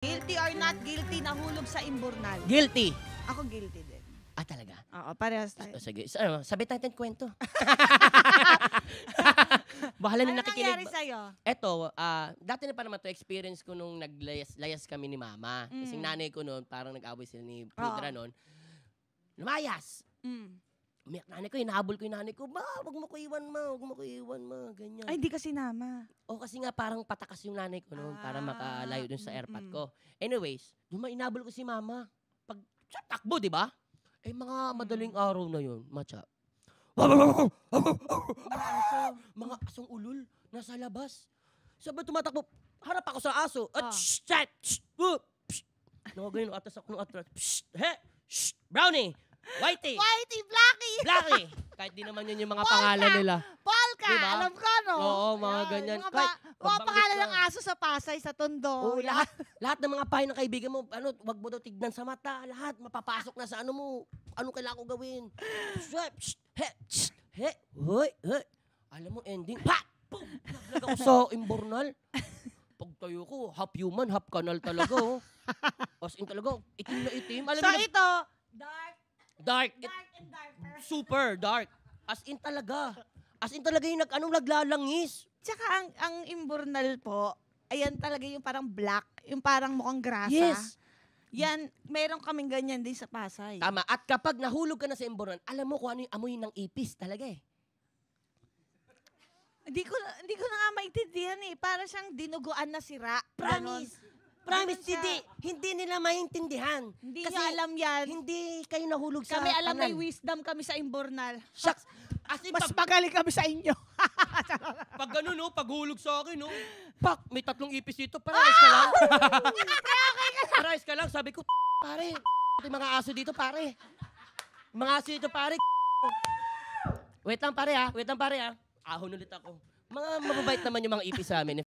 Guilty or not guilty, nahulog sa imburnal. Guilty. Ako guilty din. Ah, talaga? Oo, parehas tayo. Sige, sabit natin kwento. Bahala na Ano nangyari nakikinig. sa'yo? Eto, dati na pa naman to experience ko nung naglayas kami ni mama. Kasi nanay ko noon, parang nag-away sila ni Pudra noon. Lumayas. Umiyak nanay ko, hinahabol ko yung nanay ko, ba, wag mo ko iwan, ma, wag mo ko iwan, ma, ganyan. Ay, di kasi nama. O kasi nga parang patakas yung nanay ko noon para makalayo dun sa airpot ko. Anyways, inabol ko si mama. Pag sa takbo, di ba? Eh, mga madaling araw na yun, matcha. Mga asong ulol, nasa labas. Sabi tumatakbo, harap ako sa aso. At ganyan, atas ako ng atras. He! Brownie! Whitey! Whitey! Blackie! Blackie! Kahit di naman yun yung mga pangalan nila. Polka! Diba? Alam ko, no? Oo, mga ganyan. Mga, Kahit mga magbanggit pangalan ka. ng aso sa Pasay, sa Tondo. Oo, lahat ng mga pahay ng kaibigan mo, wag mo daw tignan sa mata. Lahat, mapapasok na sa ano mo. Ano kailangan ko gawin? Hoy. Alam mo, ending, pa! Boom! Naglag ako sa imburnal. Pagtayo ko, half human, half kanal talaga. Oh. As in talaga, itim na itim. Alam So mo, ito, dark dark. and darker. Super dark. As in talaga. As in talaga yung naglalangis. Tsaka ang imburnal po, ayan talaga yung parang black, yung parang mukhang grasa. Yes. Yan, meron kaming ganyan din sa Pasay. Tama. At kapag nahulog ka na sa imburnal, alam mo kung ano yung amoy ng ipis talaga eh. Hindi ko na nga maintindihan eh. Para siyang dinuguan na sira. Ganon. Promise, Ganun siya. hindi nila maintindihan. Hindi Kasi niya alam yan. hindi kayo nahulog sa Kami alam may kanal. wisdom kami sa imburnal. Shucks. As in, Mas pag magaling kami sa inyo. gano'n, no, pag hulog sa akin, no, pak, may 3 ipis dito, parehas ka lang. Parehas ka lang, sabi ko, pare, yung mga aso dito, pare. Mga aso dito, pare. Wait lang, pare, ha. Ahon ulit ako. Mga mababait naman yung mga ipis sa amin.